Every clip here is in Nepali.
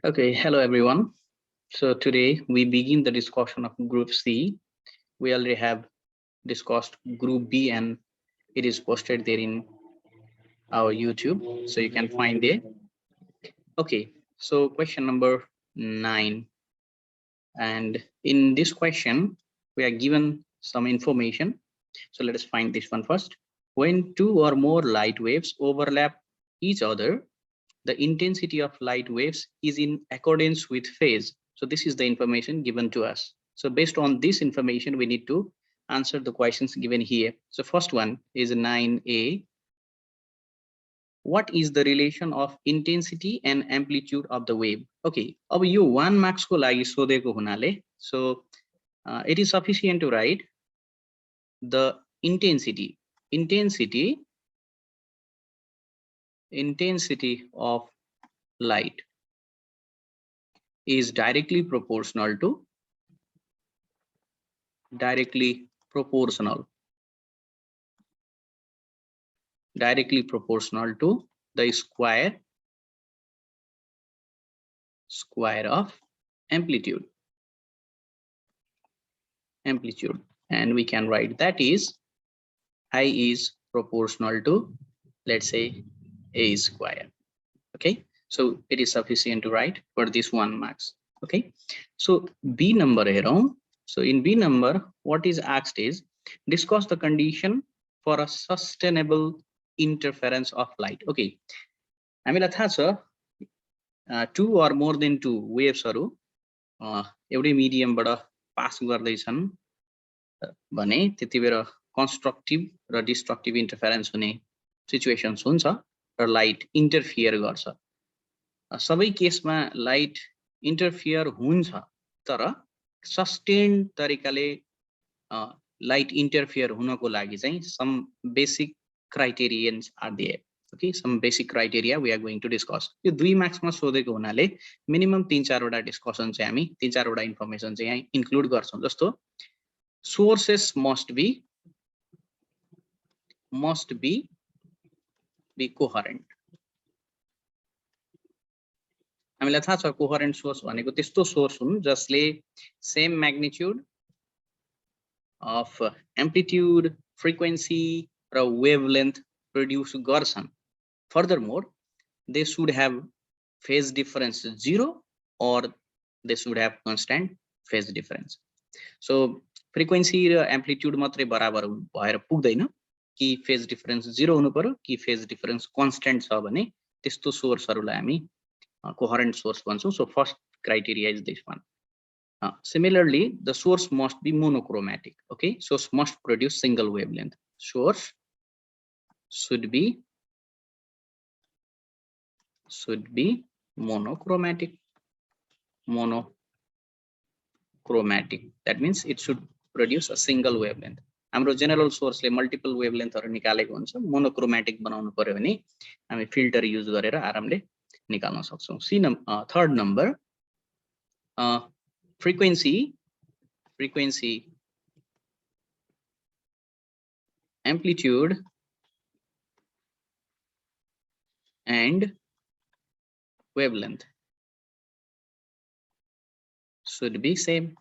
Okay, hello everyone. So today we begin the discussion of Group C. We already have discussed Group B and it is posted there in our YouTube, so you can find there. Okay, so question number 9. And in this question, we are given some information. So let us find this one first. When two or more light waves overlap each other, the intensity of light waves is in accordance with phase. So this is the information given to us. So based on this information, we need to answer the questions given here. So first one is 9A. What is the relation of intensity and amplitude of the wave? Okay, अब यो 1 marks को लागि सोधेको हुनाले, so it is sufficient to write the intensity of light is directly proportional to the square of amplitude, and we can write that is I is proportional to, let's say, A square. Okay, so it is sufficient to write for this 1 marks. Okay, so B number here. So in B number, what is asked is discuss the condition for a sustainable interference of light. Okay, हामीलाई थाहा छ 2 or more than 2 waves एउटै मिडियमबाट पास गर्दैछन् भने त्यतिबेर कन्स्ट्रक्टिभ र डिस्ट्रक्टिभ इन्टरफेरेन्स हुने सिचुएसन्स हुन्छ र लाइट इन्टरफियर गर्छ। सबै केसमा लाइट इन्टरफियर हुन्छ, तर सस्टेन्ड तरिकाले लाइट इन्टरफियर हुनको लागि चाहिँ some basic criterions are there. Okay, some basic criteria we are going to discuss. यो 2 marks मा सोधेको हुनाले मिनिमम 3-4 वटा डिस्कसन चाहिँ हामी 3-4 वटा इन्फर्मेसन चाहिँ यहाँ इन्क्लुड गर्छौं। जस्तो sources must be coherent. हामीलाई थाहा छ कोहेरेन्ट सोर्स भनेको त्यस्तो सोर्स हुन् जसले same magnitude of amplitude, frequency र वेभलेन्थ प्रोड्युस गर्छन्। Furthermore, they should have phase difference 0 or they should have constant phase difference. So frequency र amplitude मात्रै बराबर भएर पुग्दैन कि phase difference 0 हुनु पर्यो कि phase difference constant छ भने त्यस्तो सोर्सहरुलाई हामी coherent source भन्छौं। So first criteria is this one. Similarly, the source must be monochromatic. Okay, source must produce single wavelength. Source should be monochromatic. That means it should produce a single wavelength. हाम्रो general source ले multiple wavelength हरु निकालेको हुन्छ, monochromatic बनाउनु पर्यो भने हामी filter use गरेर आरामले निकाल्न सक्छौं। Third number, frequency, amplitude and wavelength should be same.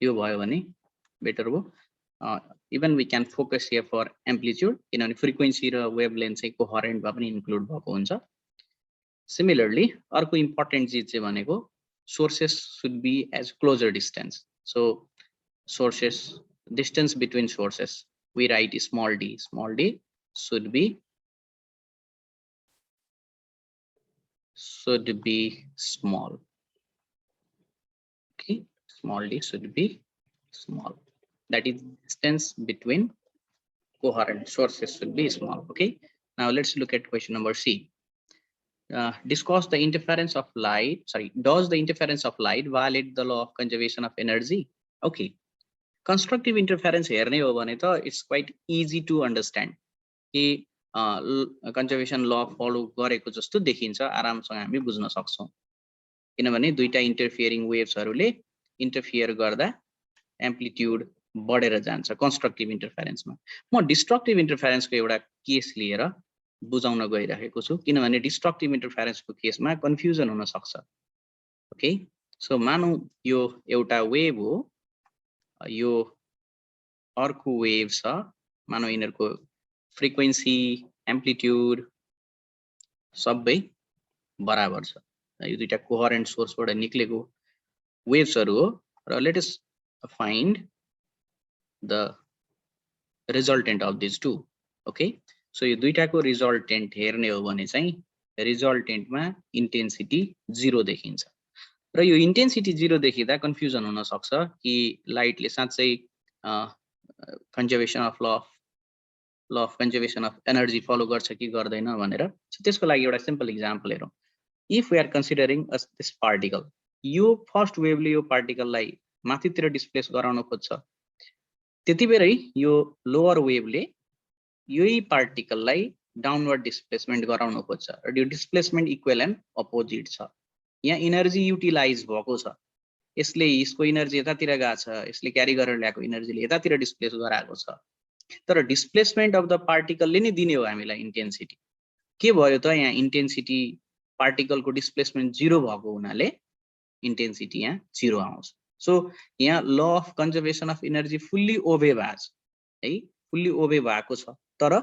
यो भयो भने बेटर हो। Even we can focus here for amplitude, किनभने frequency र wavelength चाहिँ coherent भए पनि include भएको हुन्छ। Similarly, अर्को important चीज चाहिँ भनेको sources should be as closer distance. So sources, distance between sources, we write small d should be small. Okay, small d should be small. That is distance between coherent sources should be small. Okay, now let's look at question number C. Discuss the interference of light. Does the interference of light violate the law of conservation of energy? Okay, constructive interference हेर्ने हो भने त it's quite easy to understand कि conservation law follow गरेको जस्तो देखिन्छ, आरामसँग हामी बुझ्न सक्छौं। किनभने दुईटा interfering waves हरुले interfere गर्दा amplitude बढेर जान्छ constructive interference मा। म destructive interference को एउटा केस लिएर बुझाउन गइरहेको छु किनभने डिस्ट्रक्टिभ इन्टरफेरेन्सको केसमा कन्फ्युजन हुन सक्छ ओके सो मानौ यो एउटा वेभ हो यो अर्को वेभ छ मानौ यिनीहरुको फ्रिक्वेन्सी एम्प्लिट्युड सबै बराबर छ यो दुईटा कोहेरेन्ट सोर्सबाट निक्लेको वेभ्सहरु हो र let us find the resultant of this two okay so यो दुईटाको रिजल्टेन्ट हेर्ने हो भने चाहिँ रिजल्टेन्टमा इन्टेन्सिटी 0 देखिन्छ र यो इन्टेन्सिटी 0 देखिदा कन्फ्युजन हुन सक्छ कि लाइटले साच्चै conservation of law of conservation of energy follow गर्छ कि गर्दैन भनेर सो त्यसको लागि एउटा सिम्पल एक्जाम्पल हेरौं if we are considering this particle यो फर्स्ट वेभले यो पार्टिकललाई माथितिर डिस्प्लेस गराउन खोज्छ त्यतिबेरै यो लोअर वेभले यही पार्टिकललाई डाउनवर्ड डिस्प्लेसमेन्ट गराउन खोज्छ र यो डिस्प्लेसमेन्ट इक्विभ्यालेन्ट अपोजिट छ यहाँ एनर्जी युटिलाइज भएको छ यसले यसको एनर्जी यतातिर गएको छ यसले क्यारी गरेर ल्याएको एनर्जीले यतातिर डिस्प्लेस गराएको छ तर डिस्प्लेसमेन्ट अफ द पार्टिकलले नै दिने हो हामीलाई इन्टेन्सिटी के भयो त यहाँ इन्टेन्सिटी पार्टिकलको डिस्प्लेसमेन्ट 0 भएको हुनाले इन्टेन्सिटी यहाँ 0 आउँछ सो यहाँ law of conservation of energy fully obey भएको छ है फुल्ली ओबे भएको छ तर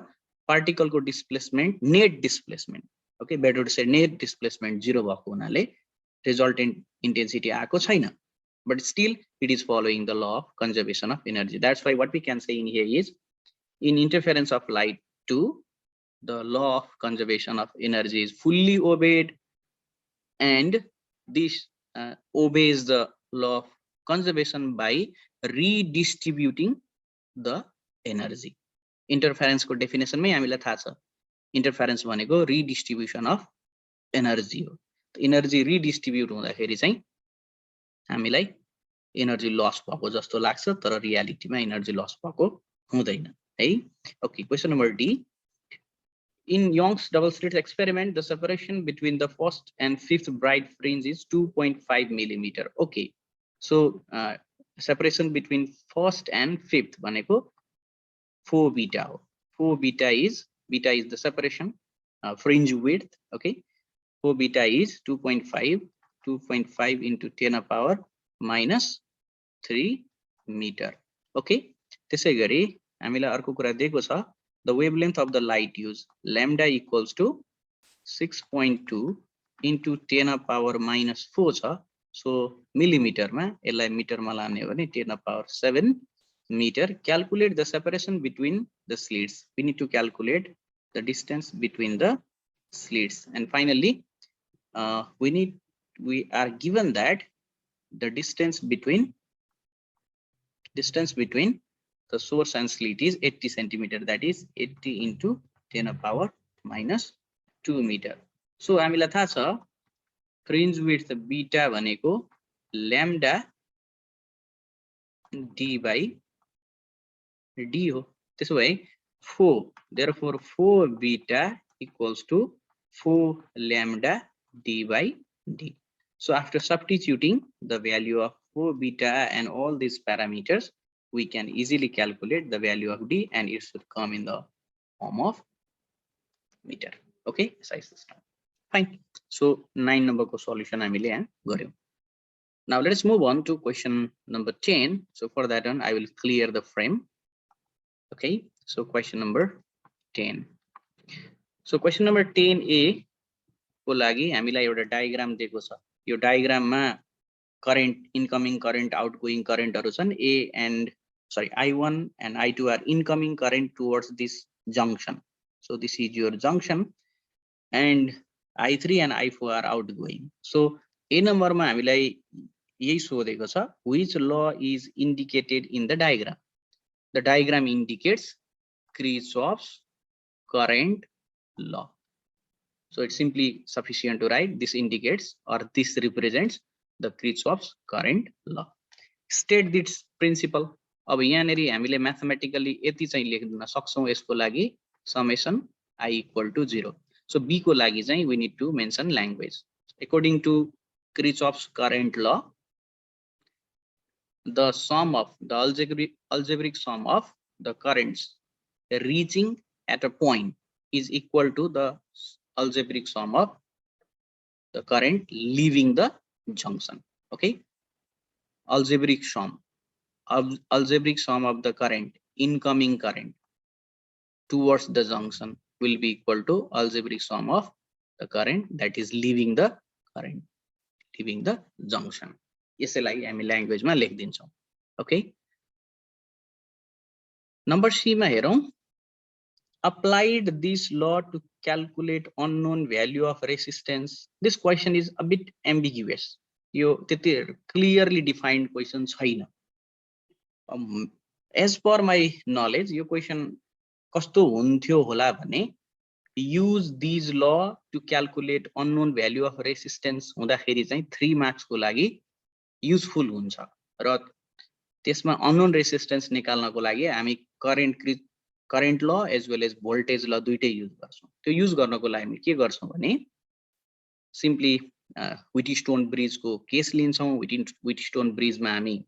पार्टिकलको displacement net displacement okay better to say net displacement 0 भएको हुनाले रिजल्टेन्ट इन्टेन्सिटी आएको छैन but still it is following the law of conservation of energy. That's why what we can say in here is in interference of light 2 the law of conservation of energy is fully obeyed and this obeys the law of conservation by redistributing the energy. Interference को definition में हामीलाई थाहा छ interference भनेको redistribution of energy हो energy redistribute हुँदाखेरि चाहिँ हामीलाई एनर्जी लस भएको जस्तो लाग्छ तर रियालिटीमा एनर्जी लस भएको हुँदैन है okay question number D in Young's double slit experiment the separation between the first and fifth bright fringe is 2.5 millimetre okay so separation between first and fifth भनेको 4 बीटा हो 4 beta is the separation fringe width okay 4 beta is 2.5 into 10 power minus 3 meter okay त्यसै गरी हामीलाई अर्को कुरा दिएको छ the wavelength of the light used lambda equals to 6.2 into 10 power minus 4 छ so millimeter मा यसलाई मिटर मा लाने हो भने 10 power 7 meter calculate the separation between the slits we need to calculate the distance between the slits and finally we are given that the distance between the source and slit is 80 centimeter that is 80 into 10 power minus 2 meter so हामीलाई थाहा छ fringe width beta भनेको lambda d by d हो त्यसो भए 4 therefore 4 beta equals to 4 lambda d by d so after substituting the value of 4 beta and all these parameters we can easily calculate the value of d and it should come in the form of meter okay size system fine so 9 number ko solution हामीले यहाँ गर्यौं now let's move on to question number 10 so for that one I will clear the frame okay so question number 10 so question number 10a को लागि हामीलाई एउटा डायग्राम दिएको छ यो डायग्राममा current incoming current outgoing current हरु छन् a and sorry I1 and I2 are incoming current towards this junction so this is your junction and I3 and I4 are outgoing so a number मा हामीलाई यही सोधेको छ which law is indicated in the diagram indicates Kirchhoff's current law so it's simply sufficient to write this indicates or this represents the Kirchhoff's current law state this principle अब यहाँनेरि हामीले म्याथमेटिकली यति चाहिँ लेख्न सक्छौं यसको लागि summation I equal to 0 so b को लागि चाहिँ we need to mention language according to Kirchhoff's current law the sum of the algebraic sum of the currents reaching at a point is equal to the algebraic sum of the current leaving the junction. Okay, algebraic sum of the current, incoming current towards the junction will be equal to algebraic sum of the current that is leaving the current, leaving the junction. यसैलाई हामी ल्याङ्ग्वेजमा लेखिदिन्छौँ. ओके, नम्बर सी मा हेरौं. Applied this law to calculate unknown value of resistance. This question is a bit ambiguous. यो त्यति clearly defined question छैन. As per my knowledge, यो question कस्तो हुन्थ्यो होला भने, use these law to calculate unknown value of resistance हुँदाखेरि चाहिँ 3 marks को लागि युजफुल हुन्छ. र त्यसमा unknown resistance निकाल्नको लागि हामी current law as well as voltage law दुईटै युज गर्छौं. त्यो युज गर्नको लागि हामी के गर्छौं भने सिम्पली व्हिटस्टोन ब्रिज को केस लिन्छौं. व्हिटस्टोन ब्रिज मा हामी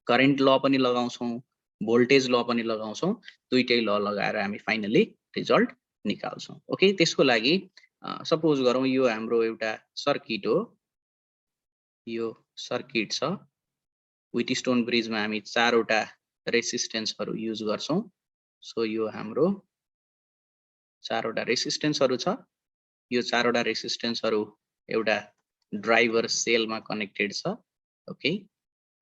current law पनि लगाउँछौं, voltage law पनि लगाउँछौं. दुईटै law लगाएर हामी फाइनली रिजल्ट निकाल्छौं. ओके, त्यसको लागि सपोज गरौं यो हाम्रो एउटा सर्किट हो. यो सर्किट छ. व्हिटस्टोन ब्रिज मा हामी 4 वटा रेसिस्टेन्सहरु युज गर्छौं. सो यो हाम्रो 4 वटा रेसिस्टेन्सहरु छ. यो 4 वटा रेसिस्टेन्सहरु एउटा ड्राइभर सेल मा कनेक्टेड छ. Okay,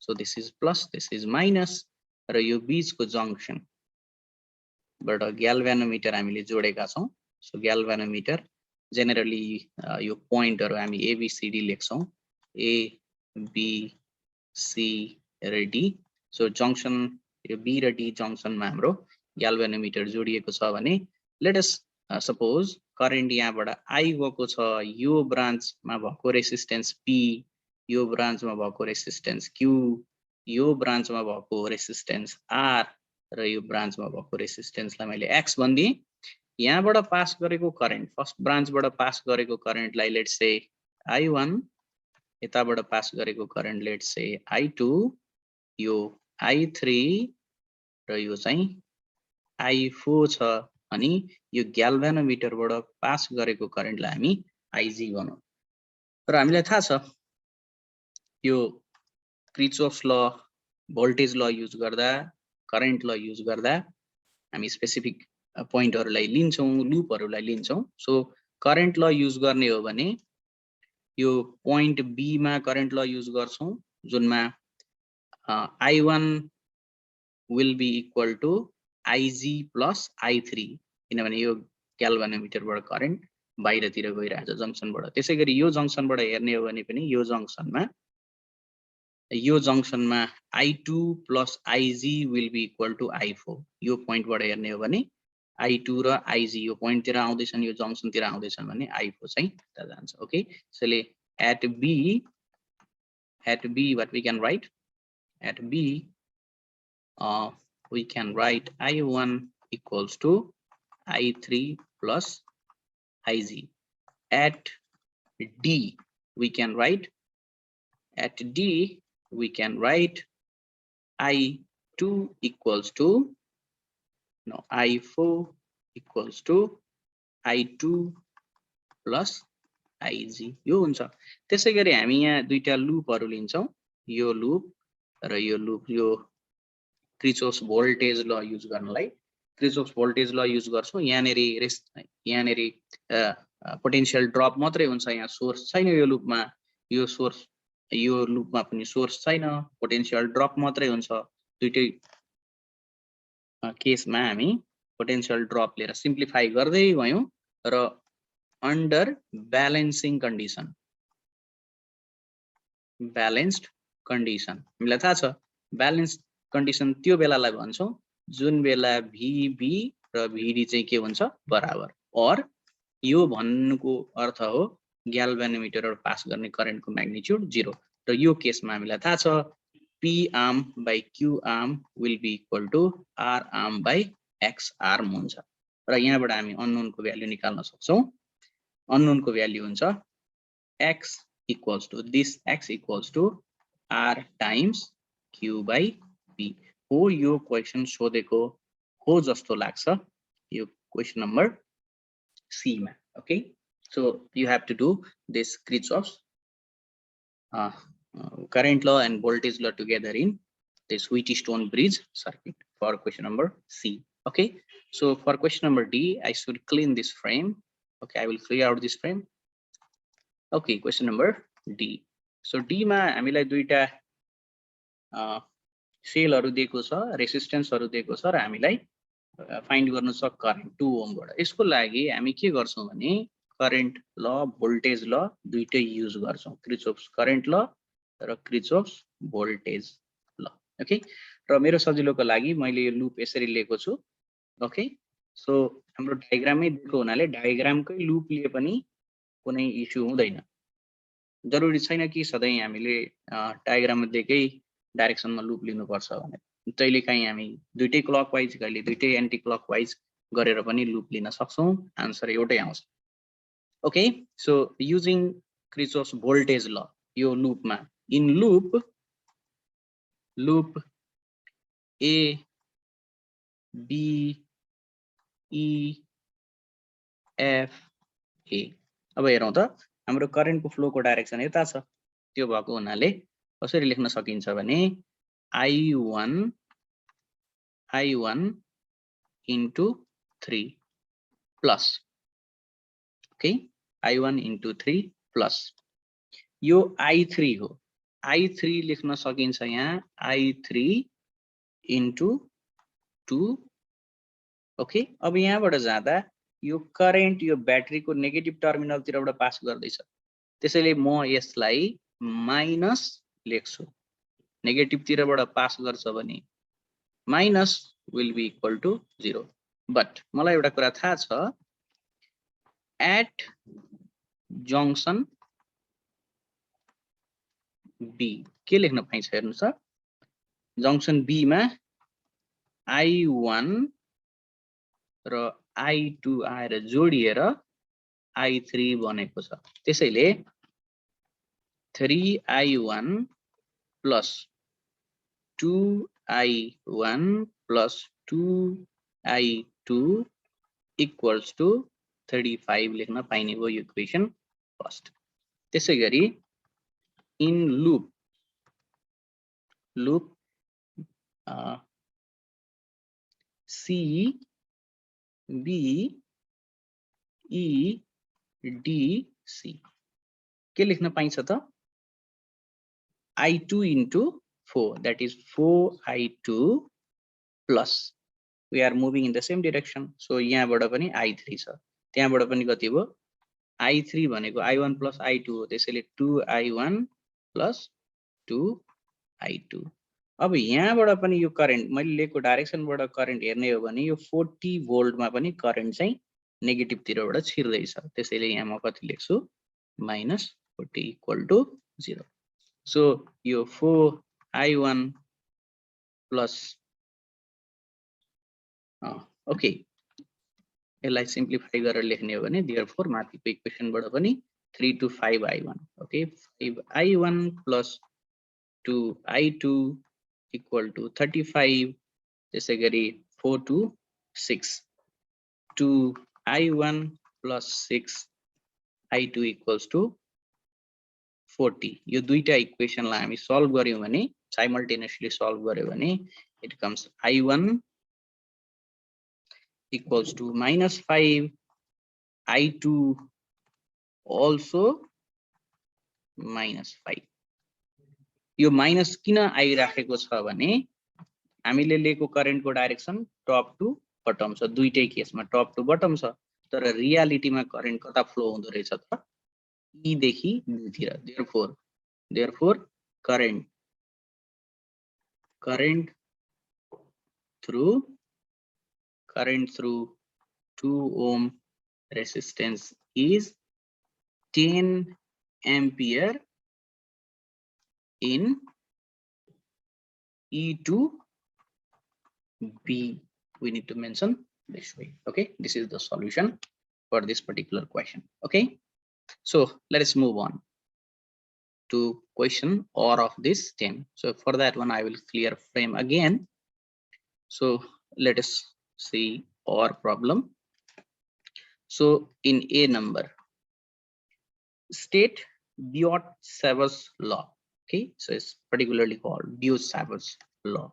so this is plus, this is minus, र यो बीचको जंक्सन बाट ग्याल्भेनोमिटर हामीले जोडेका छौं. सो ग्याल्भेनोमिटर जेनरली यो पोइन्टहरु हामी एबीसीडी लेख्छौं. ए बी सी र डी. सो जंक्सन यो बी र डी जंक्सन मा हाम्रो ग्याल्भेनोमिटर जोडिएको छ भने लेट अस सपोज करेन्ट यहाँबाट आई गएको छ. यो ब्रान्चमा भएको रेसिस्टेन्स पी, यो ब्रान्चमा भएको रेसिस्टेन्स क्यू, यो ब्रान्चमा भएको रेसिस्टेन्स आर र यो ब्रान्चमा भएको रेसिस्टेन्सलाई मैले एक्स भन्दिए. यहाँबाट पास गरेको करेन्ट, फर्स्ट ब्रान्चबाट पास गरेको करेन्टलाई लेट्स से I1, यताबाट पास गरेको करेन्ट लेट्स से I2, यो I3 र यो चाहिँ I4 छ. अनि यो ग्याल्भेनोमिटरबाट पास गरेको करेन्टलाई हामी IG भनौं. र हामीलाई थाहा छ यो क्रिचोफ्स ल, भोल्टेज ल युज गर्दा, करेन्ट ल युज गर्दा हामी स्पेसिफिक पोइन्टहरुलाई लिन्छौं, लुपहरुलाई लिन्छौं. सो करेन्ट ल युज गर्ने हो भने यो पोइन्ट बी मा करेन्ट ल युज गर्छौं, जुनमा I1 will be equal to IG plus I3, किनभने यो ग्याल्भेनोमिटरबाट करेन्ट बाहिरतिर गइरहेछ जंक्सनबाट. त्यसैगरी यो जंक्सनबाट हेर्ने हो भने पनि यो जंक्सनमा I2 plus IG will be equal to I4. यो पोइन्टबाट हेर्ने हो भने I2 र IG यो पोइन्टतिर आउँदैछन्, यो जंक्सनतिर आउँदैछन् भने I4 चाहिँ त्यता जान्छ. ओके, त्यसैले at B what we can write? At B we can write I1 equals to I3 plus IG. At D we can write I2 equals to I4 equals to I2 plus IG. यो हुन्छ. त्यसैगरी हामी यहाँ दुईटा लुपहरु लिन्छौं. यो लुप र यो लुप, यो क्रिचोफ्स भोल्टेज ल युज गर्नलाई क्रिचोफ्स भोल्टेज ल युज गर्छौं. यहाँनेरि पोटेन्शियल ड्रप मात्रै हुन्छ. यहाँ सोर्स छैन यो लुपमा. यो लुपमा पनि सोर्स छैन, पोटेन्शियल ड्रप मात्रै हुन्छ. दुईटै केसमा हामी पोटेन्शियल ड्रप लिएर सिम्प्लिफाई गर्दै गयौं र under balancing condition, balanced condition, हामीलाई थाहा छ ब्यालेन्स्ड कन्डिसन त्यो बेलालाई भन्छौं जुन बेला VB र VD चाहिँ के हुन्छ बराबर. और यो भन्नुको अर्थ हो ग्याल्भेनोमिटरबाट पास गर्ने करेन्टको म्याग्निट्युड 0. र यो केसमा हामीलाई थाहा छ P arm by Q arm will be equal to R arm by X arm हुन्छ. र यहाँबाट हामी अननोन को भ्यालु निकाल्न सक्छौं. अननोन को भ्यालु हुन्छ X equals to this, X equals to R times Q by P. हो यो क्वेशन सोधेको हो जस्तो लाग्छ. यो question number C ma. Okay, so you have to do this Kirchhoff's current law and voltage law together in this Wheatstone bridge circuit for question number C. Okay, so for question number D, I should clean this frame. Okay, I will clear out this frame. Okay, question number D. So D ma हामीलाई दुईटा सेलहरु दिएको छ, रेसिस्टेन्सहरु दिएको छ र हामीलाई फाइन्ड गर्नु छ करेन्ट 2 ओम बाट। यसको लागि हामी के गर्छौं भने करेन्ट ल, भोल्टेज ल दुईटै युज गर्छौं, क्रिचोफ्स करेन्ट ल र क्रिचोफ्स भोल्टेज ल। ओके, र मेरो सजिलोको लागि मैले यो लुप यसरी लिएको छु। ओके, सो हाम्रो डायग्राममै दिएको हुनाले डायग्रामकै लुप लिए पनि कुनै इस्यु हुँदैन। जरुरी छैन कि सधैं हामीले डायग्राममा दिएकै डाइरेक्सनमा लुप लिनुपर्छ भने। कहिलेकाहीँ हामी दुईटै क्लकवाइज, कहिले दुईटै एन्टी क्लकवाइज गरेर पनि लुप लिन सक्छौं, आन्सर एउटै आउँछ। ओके, सो युजिङ क्रिचोफ्स भोल्टेज ल यो लुपमा in loop A B E F A। अब हेरौं त हाम्रो करेन्टको फ्लोको डाइरेक्सन यता छ, त्यो भएको हुनाले कसरी लेख्न सकिन्छ भने I1 into 3 plus. Okay, I1 into 3 plus यो I3 हो, I3 लेख्न सकिन्छ यहाँ I3 into 2। ओके, अब यहाँबाट जाँदा यो करेन्ट यो ब्याट्रीको नेगेटिभ टर्मिनलतिरबाट पास गर्दैछ, त्यसैले म यसलाई माइनस लेख्छु। नेगेटिभ तिरबाट पास गर्छ भने minus will be equal to 0। But मलाई एउटा कुरा थाहा छ, एट जंक्सन बी के लेख्न पाइन्छ हेर्नुस् त, जंक्सन बी मा I1 र I2 आएर जोडिएर I3 बनेको छ। त्यसैले 3I1 plus 2I1 plus 2I2 equals to 35 लेख्न पाइने भयो इक्वेसन फर्स्ट। त्यसैगरी in loop C B E D C के लेख्न पाइन्छ त I2 into 4, that is 4I2 plus we are moving in the same direction, so यहाँबाट पनि I3 छ, त्यहाँबाट पनि कति भयो I3 भनेको I1 plus I2 हो, त्यसैले 2I1 plus 2I2। अब यहाँबाट पनि यो करेन्ट मैले लिएको डाइरेक्सनबाट करेन्ट हेर्ने हो भने यो 40 भोल्टमा पनि करेन्ट चाहिँ नेगेटिभ तिरबाट छिर्दैछ, त्यसैले यहाँ म कति लेख्छु -40 इक्वल टु 0। सो यो 4I1 प्लस ओके, यसलाई सिम्प्लिफाई गरेर लेख्ने हो भने देयरफोर माथिको इक्वेसनबाट पनि 3 to 5I1। Okay, 5I1 plus 2I2 equal to 35। त्यसैगरी 4 to 6 2I1 plus 6I2 equals to 40। यो दुईटा इक्वेसनलाई हामी सल्भ गर्यौं भने साइमल्टेनियसली सल्भ गर्यो भने it comes I1 equals to -5, I2 also -5। यो माइनस किन आइराखेको छ भने हामीले लिएको करेन्टको डाइरेक्सन टप टु बटम छ, दुईटै केसमा टप टु बटम छ, तर रियालिटीमा करेन्ट कता फ्लो हुँदो रहेछ त ई देखि बी तिर। Therefore current through 2 ohm resistance is 10 ampere in E to B. We need to mention this way. Okay, this is the solution for this particular question. Okay, so let us move on to question or of this 10. So for that one I will clear frame again. So let us see our problem. So in A number, state Biot-Savart law. Okay, so it's particularly called Biot-Savart law.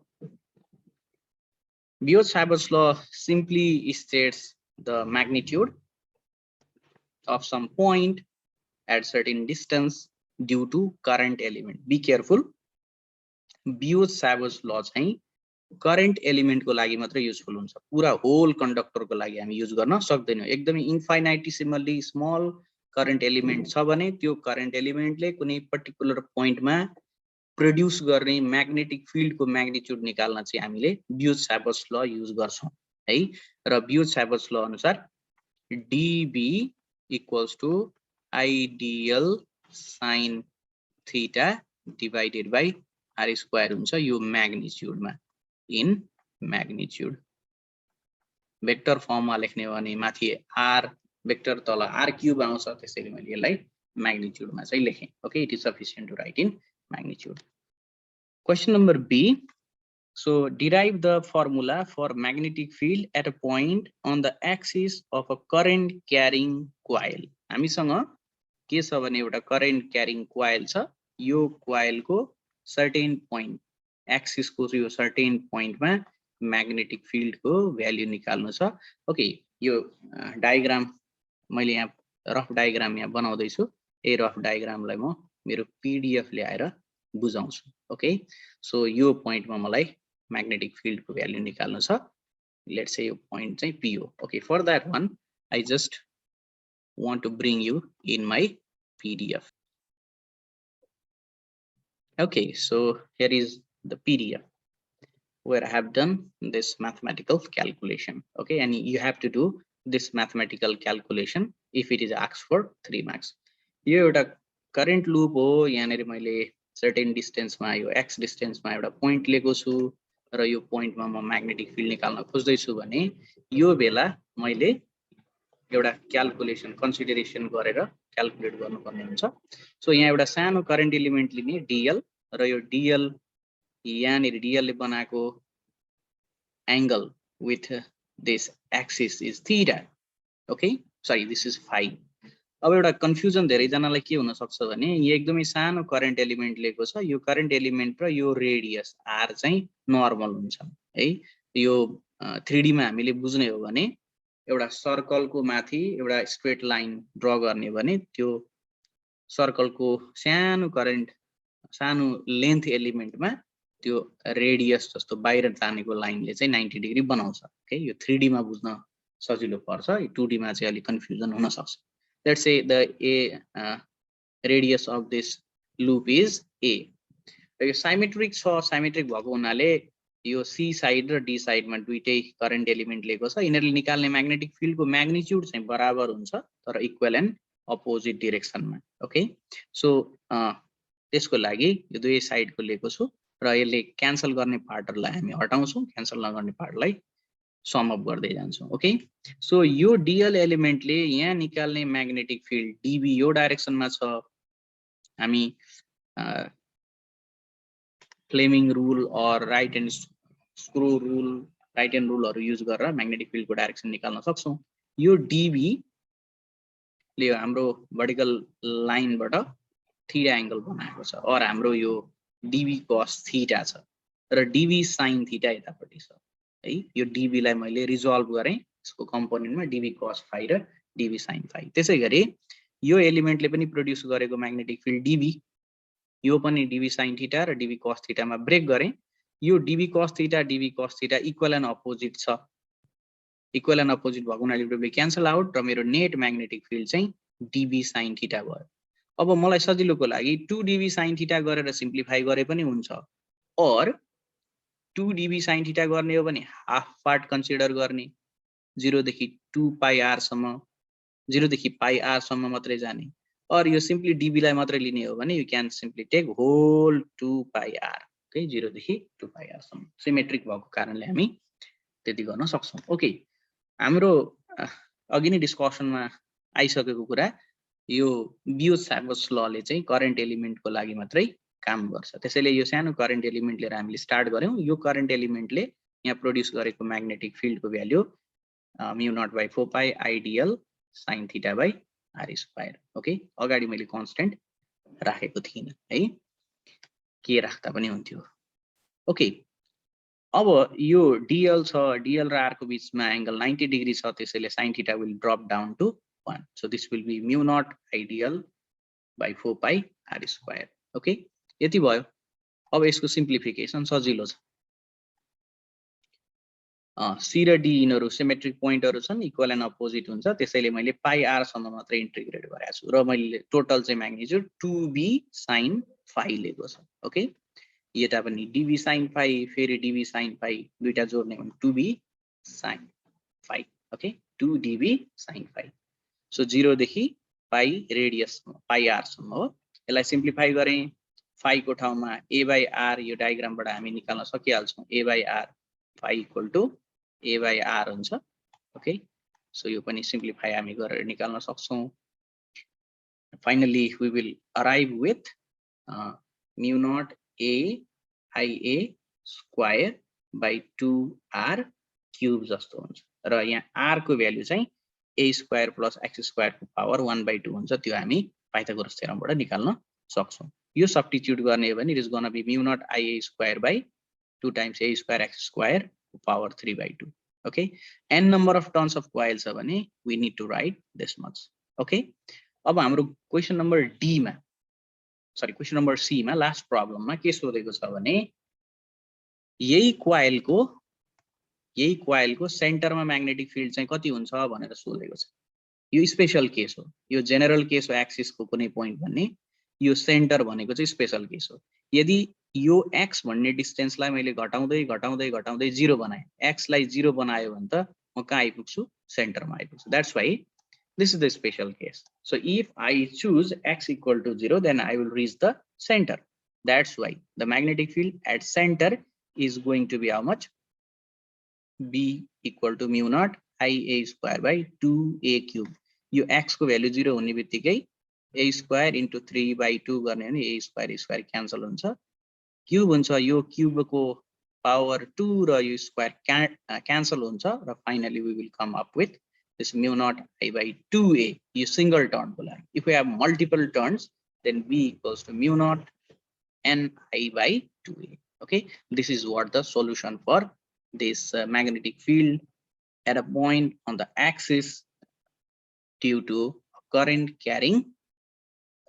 Biot-Savart law simply states the magnitude of some point at certain distance due to current element. Be careful. Biot-Savart law चाहिँ करेन्ट एलिमेंट को लागि मात्र युजफुल हुन्छ, पूरा होल कंडक्टर को लागि हामी युज गर्न सक्दैनौं। एकदमै इन्फाइनाइटिसिमली स्मल करेन्ट एलिमेंट छ भने त्यो करेन्ट एलिमेंटले कुनै पर्टिकुलर पोइन्टमा प्रोड्युस गर्ने म्याग्नेटिक फिल्ड को म्याग्निट्युड निकाल्न चाहिँ हामीले बियोट-सावर्त ल युज गर्छौं है। र बियोट-सावर्त ल अनुसार dB equals to ideal sine theta divided by r square हुन्छ यो म्याग्निट्युडमा इन म्याग्निट्युड। वेक्टर फर्ममा लेख्ने हो भने माथि r वेक्टर तल r क्यूब आउँछ, त्यसैले मैले यसलाई म्याग्निट्युडमा चाहिँ लेखेँ। Okay, it is sufficient to write in magnitude. Question number B, so derive the formula for magnetic field at a point on the axis of a current carrying coil। हामीसँग के छ भने एउटा करेन्ट क्यारिङ कोइल छ, यो कोइल को सर्टेन पोइन्ट एक्सिस को यो सर्टेन पोइन्टमा म्याग्नेटिक फिल्ड को भ्यालु निकाल्नु छ। ओके, यो डायग्राम मैले यहाँ रफ डायग्राम यहाँ बनाउँदै छु। ए रफ डायग्रामलाई म मेरो पीडीएफ ल्याएर बुझाउँछु। ओके, सो यो पोइन्टमा मलाई म्याग्नेटिक फिल्ड को भ्यालु निकाल्नु छ। लेट्स से यो पोइन्ट चाहिँ पी हो। Okay, for that one I just want to bring you in my PDF. Okay, so here is the PDF where I have done this mathematical calculation. Okay, and you have to do this mathematical calculation if it is asked for 3 marks. यो एउटा current loop हो, यहाँनेर मैले certain distance मा यो x distance मा एउटा point लिएको छु र यो point मा म magnetic field निकाल्न खोज्दै छु भने यो बेला मैले एउटा क्याल्कुलेसन कन्सिडरेसन गरेर क्याल्कुलेट गर्नुपर्ने हुन्छ। सो यहाँ एउटा सानो करेन्ट एलिमेन्ट लिने डीएल र यो डीएल यहाँनेर डीएल ले बनाएको angle with this axis is theta. Okay, sorry this is phi. अब एउटा कन्फ्युजन धेरै जनालाई के हुन सक्छ भने यो एकदमै सानो करेन्ट एलिमेन्ट लिएको छ, यो करेन्ट एलिमेन्ट र यो रेडियस आर चाहिँ नर्मल हुन्छ है। यो 3D मा हामीले बुझ्ने हो भने एउटा सर्कल को माथि एउटा स्ट्रेट लाइन ड्रा गर्ने भने त्यो सर्कल को सानो करेन्ट सानो लेन्थ एलिमेन्टमा त्यो रेडियस जस्तो बाहिर जानेको लाइनले चाहिँ 90 डिग्री बनाउँछ। ओके, यो 3D मा बुझ्न सजिलो पर्छ, 2D मा चाहिँ अलि कन्फ्युजन हुन सक्छ। Let's say the A radius of this loop is a. यो साइमेट्रिक छ, साइमेट्रिक भएको हुनाले यो सी साइड र डी साइडमा दुईटै करेन्ट एलिमेन्ट लिएको छ। यिनीहरूले निकाल्ने म्याग्नेटिक फिल्ड को म्याग्निट्युड चाहिँ बराबर हुन्छ तर इक्वल एन्ड अपोजिट डाइरेक्सनमा। ओके, सो त्यसको लागि यो दुई साइडको लिएको छु र यसले क्यान्सल गर्ने पार्टहरुलाई हामी हटाउँछौं, क्यान्सल नगर्ने पार्टलाई सम अप गर्दै जान्छौं। ओके, सो यो डीएल एलिमेन्टले यहाँ निकाल्ने म्याग्नेटिक फिल्ड डीबी यो डाइरेक्सनमा छ। हामी फ्लेमिङ रूल और right hand screw rule, right hand रूलहरु युज गरेर म्याग्नेटिक फिल्ड को डाइरेक्सन निकाल्न सक्छौं। यो डीबी ले हाम्रो वर्टिकल लाइनबाट थीटा एंगल बनाएको छ और हाम्रो यो डीबी cos थीटा छ र डीबी sin थीटा यतापटि छ है। यो डीबी लाई मैले रिजल्भ गरे, यसको कम्पोनेन्टमा डीबी cos फाइ र डीबी sin फाइ। त्यसैगरी यो एलिमेन्टले पनि प्रोड्युस गरेको म्याग्नेटिक फिल्ड डीबी, यो पनि डीबी sin थीटा र डीबी cos थीटा मा ब्रेक गरे। यो dB cos theta equal and opposite छ। इक्वल एन्ड अपोजिट भएको हुनाले क्यान्सल आउट र मेरो नेट म्याग्नेटिक फिल्ड चाहिँ डीबी sin थीटा भयो। अब मलाई सजिलोको लागि 2 डीबी sin थीटा गरेर सिम्प्लिफाई गरे पनि हुन्छ और 2 डीबी sin थीटा गर्ने हो भने हाफ पार्ट कन्सिडर गर्ने, 0 देखि 2 पाई r सम्म, 0 देखि पाई r सम्म मात्रै जाने। और यो सिम्पली डीबी लाई मात्रै लिने हो भने you can simply take whole 2 pi r। ओके, 0 देखि 2 पाई r सम्म सिमेट्रिक भएको कारणले हामी त्यति गर्न सक्छौं। ओके, हाम्रो अघि नै डिस्कसनमा आइसकेको कुरा यो बियोट-सावर्त लले चाहिँ करेन्ट एलिमेन्टको लागि मात्रै काम गर्छ। त्यसैले यो सानो करेन्ट एलिमेन्ट लिएर हामीले स्टार्ट गर्यौं। यो करेन्ट एलिमेन्टले यहाँ प्रोड्युस गरेको म्याग्नेटिक फिल्डको value mu naught by 4 pi ideal sin theta by r square. Okay, अगाडि मैले कन्स्टेन्ट राखेको थिइनँ है, के राख्दा पनि हुन्थ्यो. ओके, अब यो dl छ, dl र r को बीचमा एंगल 90 डिग्री छ, त्यसैले sin theta will drop down to 1. So this will be mu naught idl by 4 pi r square. Okay, यति भयो. अब यसको सिम्प्लिफिकेसन सजिलो छ. C र D यिनीहरू सिमेट्रिक पोइन्टहरु छन्, इक्वल एन्ड अपोजिट हुन्छ, त्यसैले मैले पाइ r सम्म मात्र इन्टिग्रेट गरेको छु र मैले टोटल चाहिँ म्याग्निट्युड 2b sin phi लिएको छ. ओके, यता पनि db sin phi फेरि db sin phi दुईटा जोड्ने भने 2b sin phi. Okay, 2db sin phi. So 0 देखि पाइ रेडियस पाइ r सम्म हो. यसलाई सिम्प्लिफाई गरे phi को ठाउँमा a by r, यो डायग्रामबाट हामी निकाल्न सकिहाल्छौं. a by r phi equal to a by r हुन्छ. ओके, सो यो पनि सिम्प्लिफाई हामी गरेर निकाल्न सक्छौं. Finally we will arrive with mu naught a ia square by 2r cube जस्तो हुन्छ र यहाँ r को भ्यालु चाहिँ a square plus x square को पावर 1/2 हुन्छ. त्यो हामी पाइथागोरस थ्योरमबाट निकाल्न सक्छौं. यो सब्स्टिट्युट गर्ने हो भने it is gonna be mu naught ia square by 2 times a square x square को power 3/2. okay, n number of turns of coil छ भने we need to write this much. okay, अब हाम्रो क्वेशन नम्बर डी मा, सरी क्वेशन नम्बर सी मा लास्ट प्रब्लम मा के सोधेको छ भने यही कोइलको सेन्टरमा म्याग्नेटिक फिल्ड चाहिँ कति हुन्छ भनेर सोधेको छ. यो स्पेशल केस हो. यो जेनरल केस हो एक्सिस को कुनै पोइन्ट भन्ने, यो सेन्टर भनेको चाहिँ स्पेशल केस हो. यदि यो x भन्ने डिस्टेन्सलाई मैले घटाउँदै घटाउँदै घटाउँदै 0 बनाए, x लाई 0 बनायो भने त म कहाँ आइपुग्छु, सेन्टरमा आइपुग्छु. That's why this is the special case. So if I choose x equal to 0, then I will reach the center. That's why the magnetic field at center is going to be how much? B equal to mu naught ia square by 2a cube. यो x को भ्यालु 0 हुने बित्तिकै a square into 3/2 गर्ने भने a square क्यान्सल हुन्छ, क्यूब हुन्छ, यो क्यूब को पावर 2 र यो स्क्वायर क्यान्सल हुन्छ र finally we will come up with this mu naught I by 2a. ये single turn को लागि. If we have multiple turns, then b equals to mu naught n I by 2a. okay, this is what the solution for this magnetic field at a point on the axis due to current carrying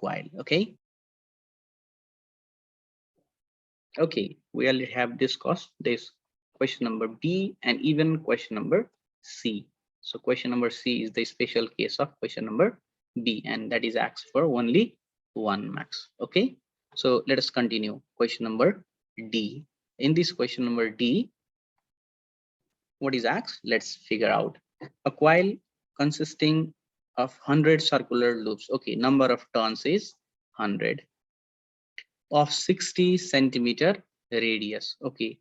coil. okay, okay, we already have discussed this question number b and even question number c. So question number C is the special case of question number B, and that is asked for only 1 max. Okay, so let us continue. Question number D. In this question number D, what is asked? Let's figure out. A coil consisting of 100 circular loops. Okay, number of turns is 100 of 60 centimeter radius. Okay,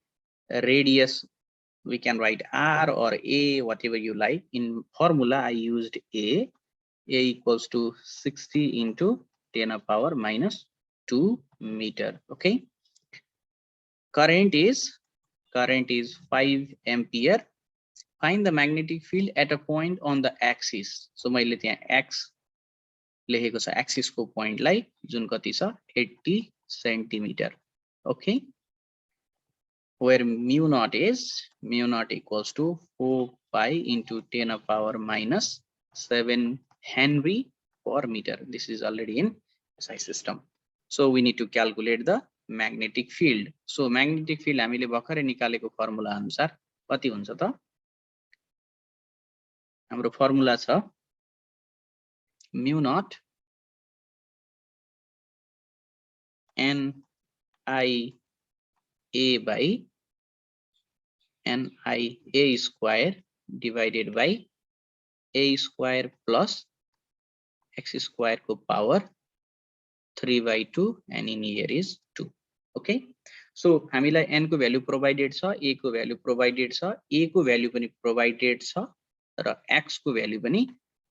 radius we can write r or a, whatever you like. In formula I used a equals to 60 into 10 of power minus 2 meter. okay, current is 5 ampere. Find the magnetic field at a point on the axis. So मैले त्यहाँ x लेखेको छ, axis को point लाई जुन कति छ 80 centimeter. okay, where mu naught equals to 4 pi into 10 of power minus 7 Henry per meter. This is already in SI system. So we need to calculate the magnetic field. So magnetic field हामीले भर्खरै निकालेको फर्मुला अनुसार कति हुन्छ त? हाम्रो फर्मुला छ mu naught n I a by NIA square divided by a square plus x square को power 3/2 and in here is 2. okay, so हामीलाई n को भ्यालु प्रोवाइडेड छ, a को भ्यालु प्रोवाइडेड छ, a को भ्यालु पनि प्रोवाइडेड छ र x को भ्यालु पनि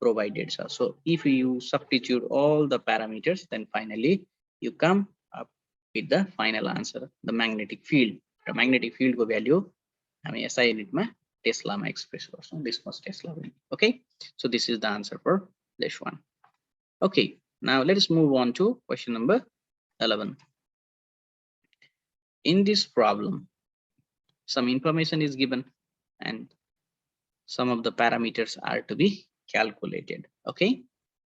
प्रोवाइडेड छ. so if you substitute all the parameters, then finally you come up with the final answer, the magnetic field. the magnetic field को भ्यालु हामी SI युनिट मा Tesla ma express garchhau, this much Tesla will be. Okay, so this is the answer for this one. Okay, now let us move on to question number 11. In this problem, some information is given and some of the parameters are to be calculated. Okay,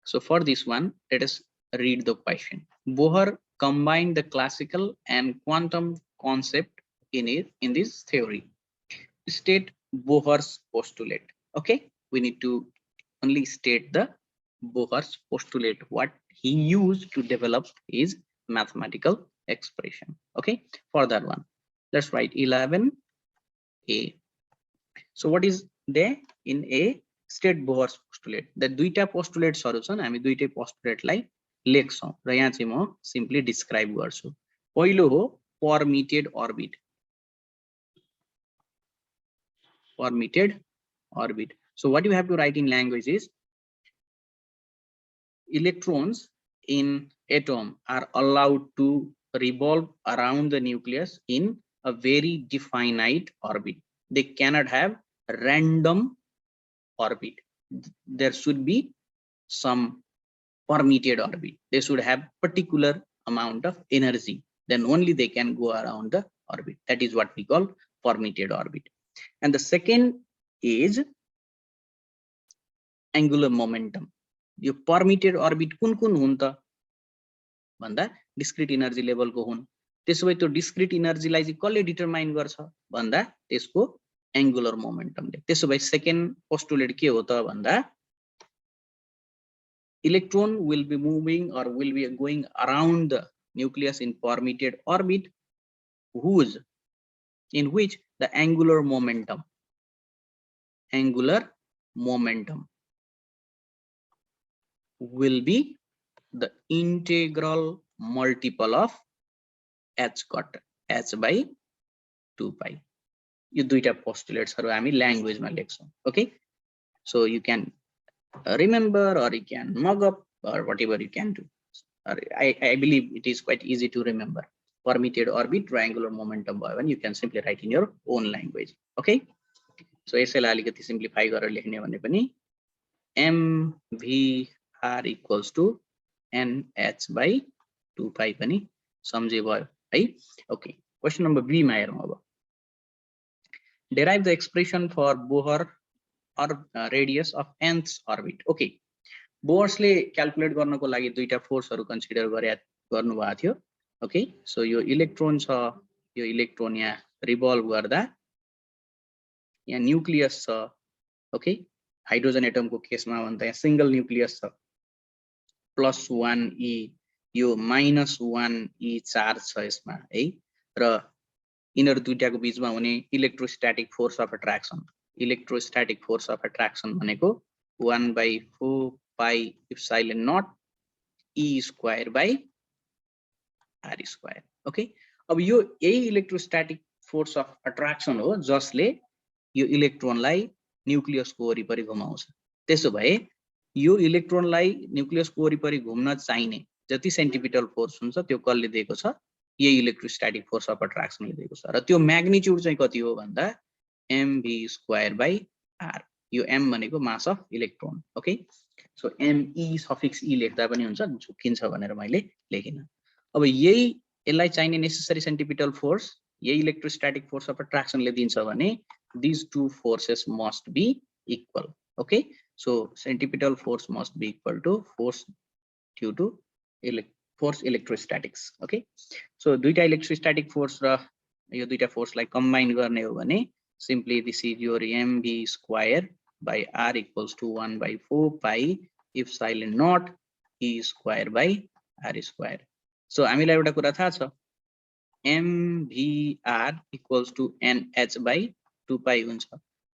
so for this one, let us read the question. Bohr combined the classical and quantum concept in this theory. State Bohr's postulate. Okay, we need to only state the Bohr's postulate, what he used to develop his mathematical expression. Okay, for that one, let's write 11a. So what is there in a state Bohr's postulate? The duita postulate solution, हामी दुईटै postulate लाई लेख्छौं र यहाँ चाहिँ म simply describe गर्छु. पहिलो हो permitted orbit. Permitted orbit. So what you have to write in language is electrons in atom are allowed to revolve around the nucleus in a very definite orbit. They cannot have random orbit. There should be some permitted orbit. They should have particular amount of energy. Then only they can go around the orbit. That is what we call permitted orbit. And the second is angular momentum. यो permitted orbit कुन कुन हुन् त भन्दा discrete energy level को हुन्. त्यसोभए त्यो discrete energy लाई चाहिँ कसले determine गर्छ भन्दा त्यसको angular momentum ले. त्यसोभए second postulate के हो त भन्दा electron will be moving or will be going around the nucleus in permitted orbit in which the angular momentum will be the integral multiple of h got h by 2 pi. यो दुईटा postulates हरु हामी language मा लेख्छौं. Okay, so you can remember or you can mug up or whatever you can do. I believe it is quite easy to remember. Permitted orbit, triangular momentum भयो भने you can simply write in your own language. Okay, so यसैलाई अलिकति simplify गरेर लेख्ने भने पनि mvr equals to nh by 2 pi पनि सम्झे भयो है. Okay, question number b मा हेरौं अब. Derive the expression for Bohr or radius of nth orbit. Okay, Bohr's ले calculate गर्नको लागि दुईटा फोर्स हरु कन्सिडर गर्नु भएको थियो. Okay, so यो इलेक्ट्रोन छ, यो इलेक्ट्रोन यहाँ रिभल्भ गर्दा यहाँ न्यूक्लियस छ. Okay, हाइड्रोजन एटम को केसमा भन्दा यहाँ सिंगल न्यूक्लियस छ, +1e, यो -1e चार्ज छ यसमा है. र यिनीहरु दुईटाको बीचमा हुने electrostatic force of attraction. Electrostatic force of attraction भनेको 1/4 pi epsilon naught e square by r square. Okay, अब यो यही इलेक्ट्रोस्टैटिक फोर्स अफ अट्र्याक्सन हो जसले यो इलेक्ट्रोनलाई न्यूक्लियसको वरिपरि घुमाउँछ. त्यसो भए यो इलेक्ट्रोनलाई न्यूक्लियसको वरिपरि घुम्न चाहिने जति सेन्टिपिटल फोर्स हुन्छ त्यो कसले दिएको छ, यही इलेक्ट्रोस्टैटिक फोर्स अफ अट्र्याक्सनले दिएको छ. र त्यो म्याग्निट्युड चाहिँ कति हो भन्दा mv square by r. यो m भनेको mass of electron. Okay, so me suffix e लेख्दा पनि हुन्छ, झुकिन्छ भनेर मैले लेखिन. अब यही यसलाई चाहिने नेसेसरी सेन्टिपिटल फोर्स यही इलेक्ट्रोस्टैटिक फोर्स अफ अट्र्याक्सनले दिन्छ भने these two forces must be equal. Okay, so centripetal force must be equal to force due to force electrostatics. Okay, so दुईटा इलेक्ट्रोस्टैटिक फोर्स र यो दुईटा फोर्सलाई कम्बाइन गर्ने हो भने simply this is your mv square by r equals to 1/4 pi epsilon naught e square by r square. So हामीलाई एउटा कुरा थाहा छ, mvr equals to nh by 2 pi हुन्छ.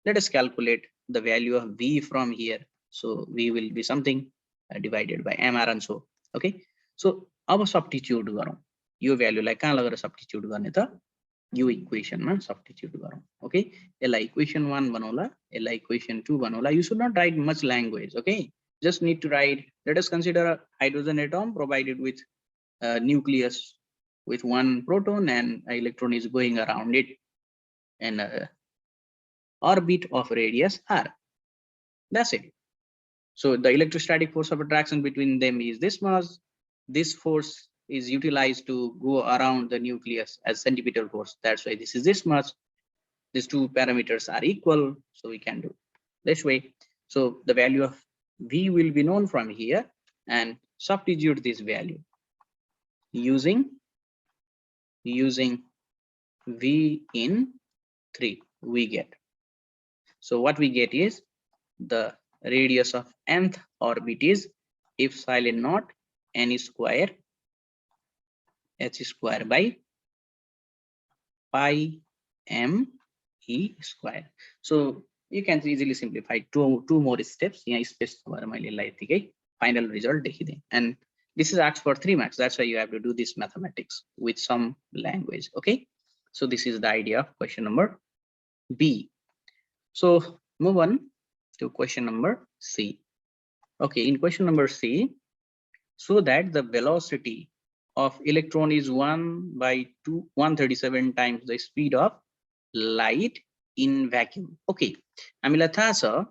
Let us calculate the value of v from here. So v will be something divided by mr and so. Okay, so अब सब्स्टिट्युट गरौँ. यो भ्यालुलाई कहाँ लगेर सब्स्टिट्युट गर्ने त, यो इक्वेशनमा सब्स्टिट्युट गरौँ. ओके, यसलाई इक्वेशन 1 बनौला, यसलाई इक्वेशन 2 बनौला. You should not write much language. Okay, just need to write, let us consider a hydrogen atom provided with a nucleus with one proton and an electron is going around it, and orbit of radius r. That's it. So the electrostatic force of attraction between them is this much. This force is utilized to go around the nucleus as centripetal force. That's why this is this much. These two parameters are equal, so we can do this way. So the value of V will be known from here, and substitute this value using V in 3 we get. So what we get is the radius of nth orbit is epsilon naught n square h square by pi m e square. So you can easily simplify two more steps. Yeah, space final result and this is asked for 3 marks. That's why you have to do this mathematics with some language. Okay, so this is the idea of question number B. So move on to question number C. Okay, in question number C, so that the velocity of electron is 1/137 times the speed of light in vacuum. Okay, हामीलाई थाहा छ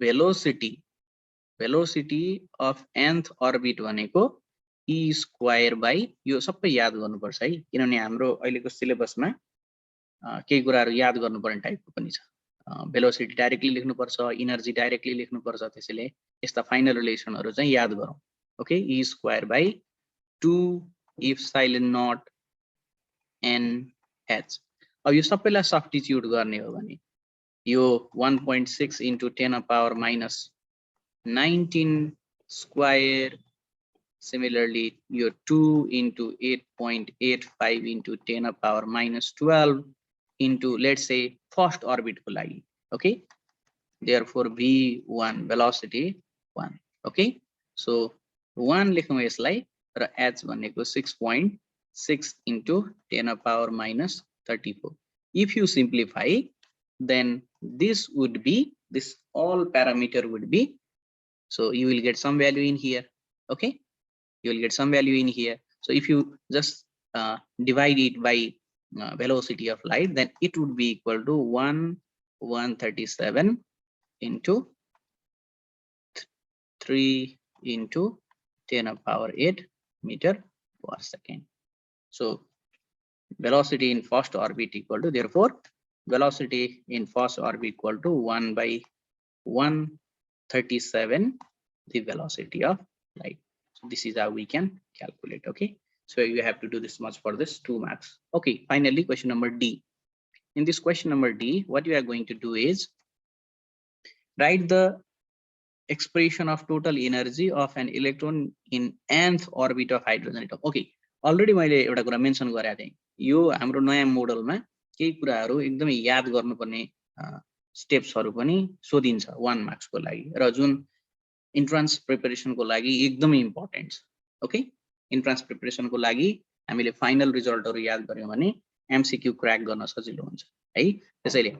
velocity of nth orbit भनेको e square by यो सबै याद गर्नुपर्छ है, किनभने हाम्रो अहिलेको सिलेबसमा केही कुराहरु याद गर्नुपर्ने टाइपको पनि छ। भेलोसिटी डाइरेक्टली लेख्नुपर्छ, एनर्जी डाइरेक्टली लेख्नुपर्छ, त्यसैले यस्ता फाइनल रिलेसनहरु चाहिँ याद गरौँ। Okay, e square by 2 epsilon naught n h। अब यो सबैलाई सब्स्टिट्युट गर्ने हो भने यो 1.6 into 10 to the power minus 19 square, similarly your 2 into 8.85 into 10 to the power minus 12 into, let's say, first orbit ko lagi. Okay, therefore v1 velocity 1. Okay, so 1 लेखौं यसलाई र h भनेको 6.6 into 10 to the power minus 34. If you simplify, then this would be, this all parameter would be, so you will get some value in here. Okay, you will get some value in here. So if you just divide it by velocity of light, then it would be equal to 137 into 3 into 10 to the power 8 meter per second. So velocity in first orbit equal to, therefore velocity in first orbit equal to 1/137 the velocity of light. So this is how we can calculate. Okay, so you have to do this much for this 2 marks. Okay, finally question number D. In this question number D, what you are going to do is write the expression of total energy of an electron in nth orbit of hydrogen atom. Okay, already मैले एउटा कुरा मेन्सन गरेको थिएँ, यो हाम्रो नयाँ मोडलमा केही कुराहरु एकदमै याद गर्नुपर्ने स्टेप्सहरु पनि सोधिन्छ 1 मार्क्स को लागि, र जुन इन्ट्रान्स प्रिपरेसन को लागि एकदमै इम्पोर्टेन्ट छ। ओके, इन्ट्रान्स प्रिपरेसन को लागि हामीले फाइनल रिजल्टहरु याद गर्यौं भने एमसीक्यू क्र्याक गर्न सजिलो हुन्छ है। त्यसैले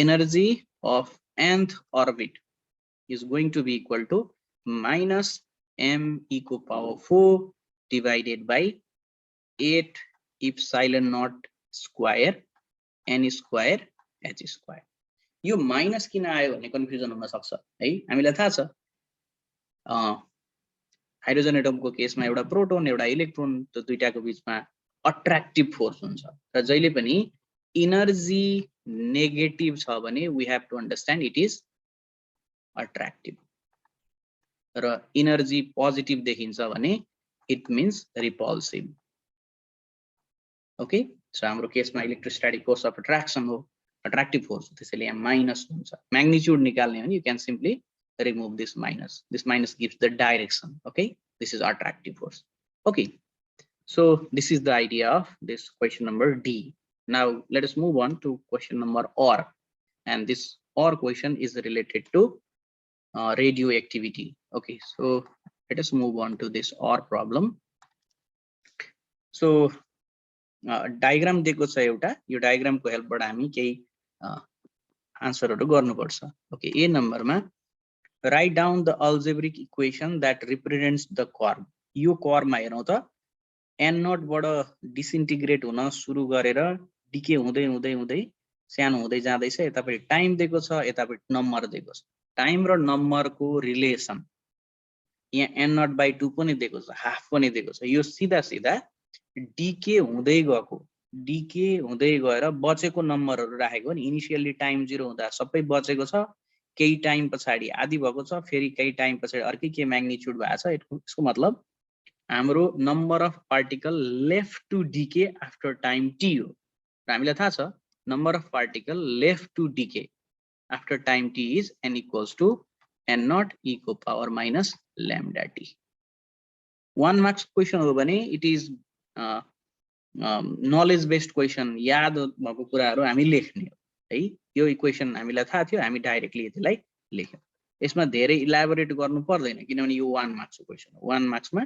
energy of nth orbit is going to be equal to minus m e को power 4 divided by 8 epsilon naught square n square h square। यो माइनस किन आयो भन्ने कन्फ्युजन हुन सक्छ है। हामीलाई थाहा छ हाइड्रोजन एटमको केसमा एउटा प्रोटोन एउटा इलेक्ट्रोन त्यो दुईटाको बीचमा अट्र्याक्टिभ फोर्स हुन्छ, र जहिले पनि एनर्जी नेगेटिभ छ भने we have to understand it is attractive, र एनर्जी पोजिटिभ देखिन्छ भने it means repulsive. Okay, so हाम्रो केसमा इलेक्ट्रोस्टैटिक फोर्स अफ अट्र्याक्सन हो, अट्र्याक्टिभ फोर्स, त्यसैले यहाँ माइनस हुन्छ। म्याग्निट्युड निकाल्ने भने you can simply remove this minus. This minus gives the direction. Okay, this is attractive force. Okay, so this is the idea of this question number D. Now let us move on to question number R, and this R question is related to radioactivity. Okay, so let us move on to this R problem. So diagram दिएको छ एउटा, यो diagram को help बाट हामी केही आन्सरहरु गर्नुपर्छ। Okay, A number मा write down the algebraic equation that represents the quark। यो quark मा हेरौं त n0 बाट डिसइन्टिग्रेट हुन सुरु गरेर डिके हुँदै हुँदै हुँदै सानो हुँदै जाँदैछ यतापट्टि टाइम दिएको छ यतापट्टि नम्बर दिएको छ टाइम र नम्बरको रिलेसन यहाँ n0/2 पनि दिएको छ हाफ पनि दिएको छ यो सिधा सिधा डिके हुँदै गएको डिके हुँदै गएर बचेको नम्बरहरु राखेको नि इनिशियली टाइम 0 हुँदा सबै बचेको छ केही टाइम पछाडी आधी भएको छ फेरि केही टाइम पछाडी अर्कै के म्याग्निट्युड भएको छ यसको मतलब हाम्रो number of particle left to decay after time t हो र हामीलाई थाहा छ number of particle left to decay after time t is n equals to n0 e को power minus lambda t 1 marks question हो भने it is knowledge based question याद भएको कुराहरु हामी लेख्ने हो है यो इक्वेसन हामीलाई थाहा थियो हामी डाइरेक्टली यसलाई लेख्यौं यसमा धेरै इलाबोरेट गर्नु पर्दैन किनभने यो 1 मार्क्सको क्वेशन हो 1 मार्क्समा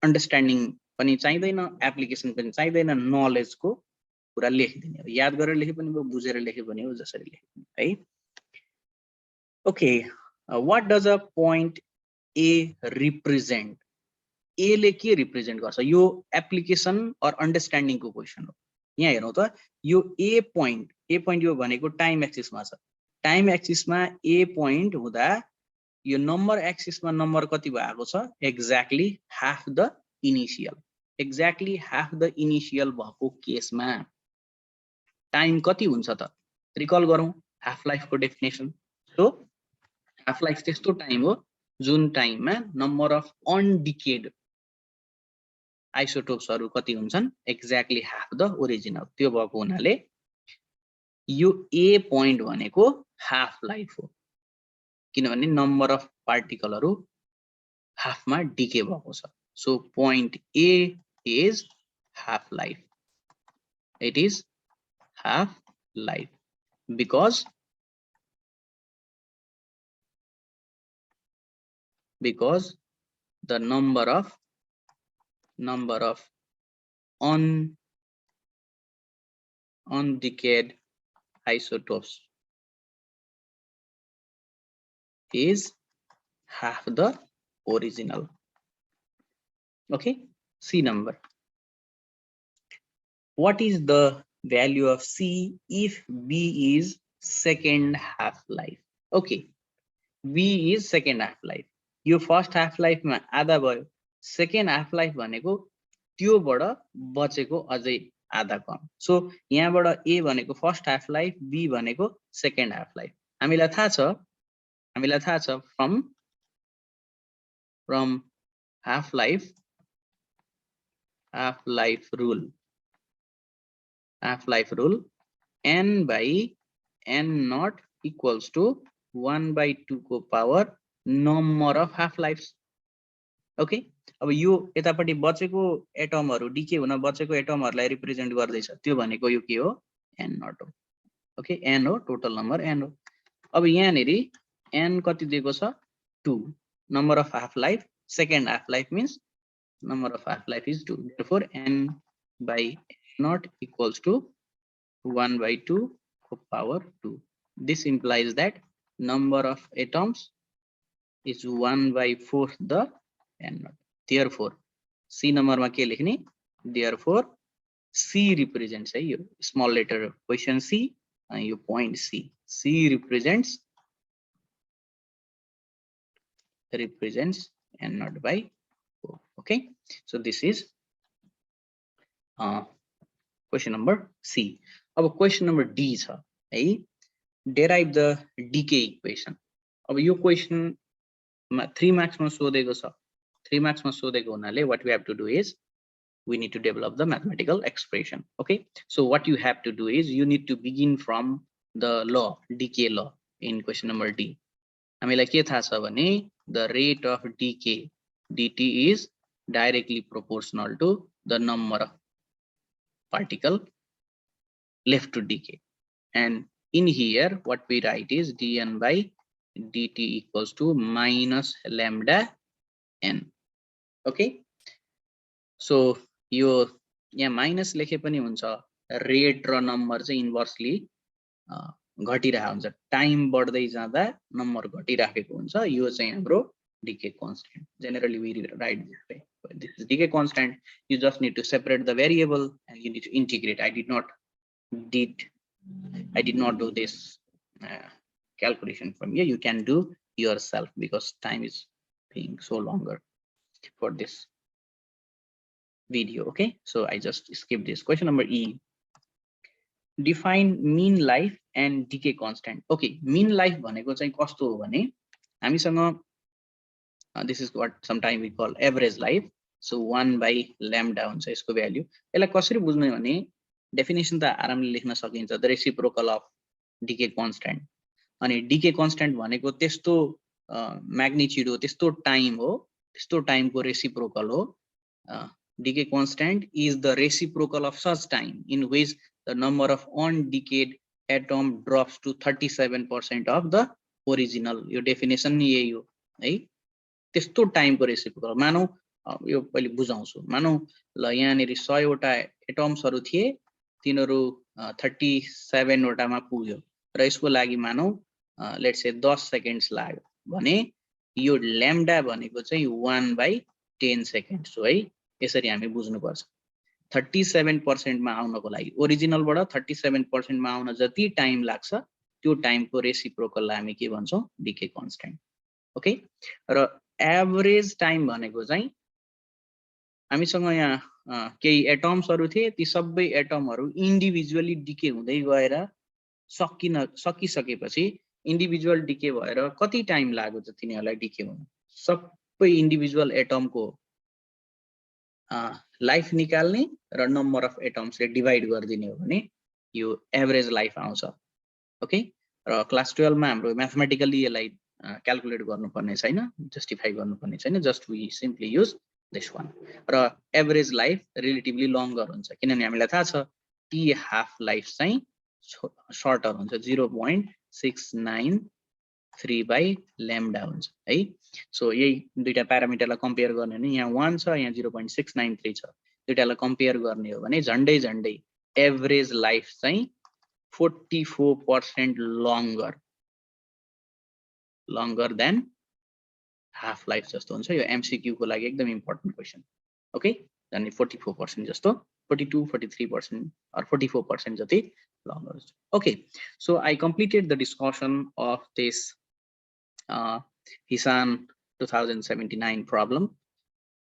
अन्डरस्ट्यान्डिङ पनि चाहिदैन एप्लिकेसन पनि चाहिदैन नलेजको कुरा लेखिदिने हो याद गरेर लेखे पनि भयो बुझेर लेखे पनि हो जसरी लेखे पनि है okay what does a point A represent A ले के रिप्रेजेन्ट गर्छ यो एप्लिकेसन अर अन्डरस्ट्यान्डिङ को क्वेशन हो यहाँ हेरौं त यो ए पोइन्ट यो भनेको टाइम एक्सिसमा छ टाइम एक्सिसमा ए पोइन्ट हुँदा यो नम्बर एक्सिसमा नम्बर कति भएको छ एक्ज्याक्टली हाफ द इनिशियल भएको केसमा टाइम कति हुन्छ त रिकल गरौं हाफ लाइफ को डेफिनेसन सो हाफ लाइफ त्यस्तो टाइम हो जुन टाइममा नम्बर अफ अनडिकेड आइसोटोप्सहरु कति हुन्छन् एक्ज्याक्टली हाफ द ओरिजिनल त्यो भएको हुनाले यो ए पोइन्ट भनेको हाफ लाइफ हो किनभने नम्बर अफ पार्टिकलहरु हाफमा डिके भएको छ so point A is half life it is half life because the number of undecayed isotopes is half the original. Okay, C number. What is the value of C if B is second half life? Okay, B is second half life. यो फर्स्ट हाफ लाइफ मा आधा भयो सेकेन्ड हाफ लाइफ भनेको त्योबाट बचेको अझै आधा कम सो यहाँबाट ए भनेको फर्स्ट हाफ लाइफ बी भनेको सेकेन्ड हाफ लाइफ हामीलाई थाहा छ from half life rule n by n not equals to 1/2 को power number of half lives okay अब यो यतापट्टि बचेको एटमहरु डिके हुन बचेको एटमहरुलाई रिप्रेजेन्ट गर्दैछ त्यो भनेको यो के हो n नट हो ओके n हो टोटल नम्बर n हो अब यहाँ नेरी n कति दिएको छ 2 number of half life second half life means number of half life is 2 therefore n by n not equals to 1/2 को power 2 this implies that number of atoms is 1/4 the n naught. Therefore, C number मा के लेख्ने? Therefore, C represents यो small letter question C and यो point C. C represents n naught by 4. Okay, so this is question number C. अब question number D छ है derive the decay equation. अब यो question 3 marks मा सोधेको छ 3 marks मा सोधेको हुनाले what we have to do is we need to develop the mathematical expression. Okay, so what you have to do is you need to begin from the law decay law in question number D. हामीलाई के थाहा छ भने the rate of decay dt is directly proportional to the number of particle left to decay, and in here what we write is dn by dt equals to minus lambda n. Okay, so यो यहाँ माइनस लेखे पनि हुन्छ रेट र नम्बर चाहिँ इन्भर्सली घटिरहेको हुन्छ टाइम बढ्दै जाँदा नम्बर घटिराखेको हुन्छ यो चाहिँ हाम्रो decay constant. Generally we write this way. This is decay constant. You just need to separate the variable and you need to integrate. I did not did I did not do this calculation from here. You can do yourself because time is being so longer for this video. Okay, so I just skipped this. Question number E. Define mean life and decay constant. Okay, mean life भनेको चाहिँ कस्तो हो भने हामीसँग this is what sometime we call average life. So 1 by lambda हुन्छ यसको भ्यालु. यसलाई कसरी बुझ्ने भने डेफिनेसन त आरामले लेख्न सकिन्छ. The reciprocal of decay constant. अनि डिके कन्स्ट्यान्ट भनेको त्यस्तो म्याग्निट्युड हो, त्यस्तो टाइम हो, त्यस्तो टाइमको रेसिप्रोकल हो. Decay constant is the reciprocal of such time in which the number of undecayed atom drops to 37% of the original. यो डेफिनेसन नि यही हो है. त्यस्तो टाइमको रेसिप्रोकल. मानौ यो पहिले बुझाउँछु. मानौ ल यहाँनेरि 100 वटा एटम्सहरु थिए, तिनीहरु 37 वटामा पुग्यो र यसको लागि मानौ लेट्स से 10 सेकेन्ड्स लाग्यो भने यो ल्याम्डा भनेको चाहिँ 1/10 सेकेन्ड्स हो है. यसरी हामी बुझ्नुपर्छ. 37% मा आउनको लागि ओरिजिनलबाट 37% मा आउन जति टाइम लाग्छ त्यो टाइमको रेसिप्रोकललाई हामी के भन्छौं? Decay constant. ओके. र एभरेज टाइम भनेको चाहिँ हामीसँग यहाँ केही एटम्सहरु थिए, ती सबै एटमहरु इन्डिभिजुअली डिके हुँदै गएर सकिसकेपछि इन्डिभिजुअल डिके भएर कति टाइम लाग्यो त तिनीहरुलाई डिके हुन? सबै इन्डिभिजुअल एटमको लाइफ निकाल्ने र नम्बर अफ एटम्सले डिभाइड गरिदिने हो भने यो एभरेज लाइफ आउँछ. ओके. र क्लास 12 मा हाम्रो म्याथमेटिकली यसलाई क्याल्कुलेट गर्नुपर्ने छैन, जस्टिफाई गर्नुपर्ने छैन. Just we simply use this one. र एभरेज लाइफ रिलेटिभली लङ्गर हुन्छ किनभने हामीलाई थाहा छ टी हाफ लाइफ चाहिँ सर्टर हुन्छ. 0.693 बाई ल्याम्डा हुन्छ है. सो यही दुईटा प्यारामिटरलाई कम्पेयर गर्ने भने यहाँ 1 छ, यहाँ 0.693 छ. दुईटालाई कम्पेयर गर्ने हो भने झन्डै झन्डै एभरेज लाइफ चाहिँ 44% longer than half life जस्तो हुन्छ. यो एमसीक्यू को लागि एकदम इम्पोर्टेन्ट क्वेशन. ओके. अनि 44% जस्तो 42, 43% or 44% जति longer. Okay, so I completed the discussion of this HISSAN 2079 problem.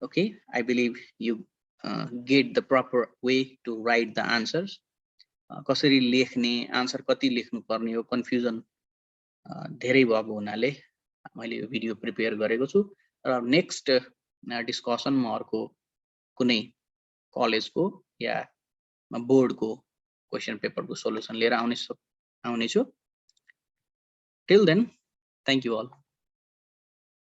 Okay, I believe you get the proper way to write the answers. कसरी लेख्ने, आन्सर कति लेख्नु पर्ने हो, कन्फ्युजन धेरै भएको हुनाले मैले यो भिडियो प्रिपेयर गरेको छु. र नेक्स्ट डिस्कसन म अर्को कुनै कलेजको या बोर्डको क्वेशन पेपरको सोलुसन लिएर आउनेछु. Till then, thank you all.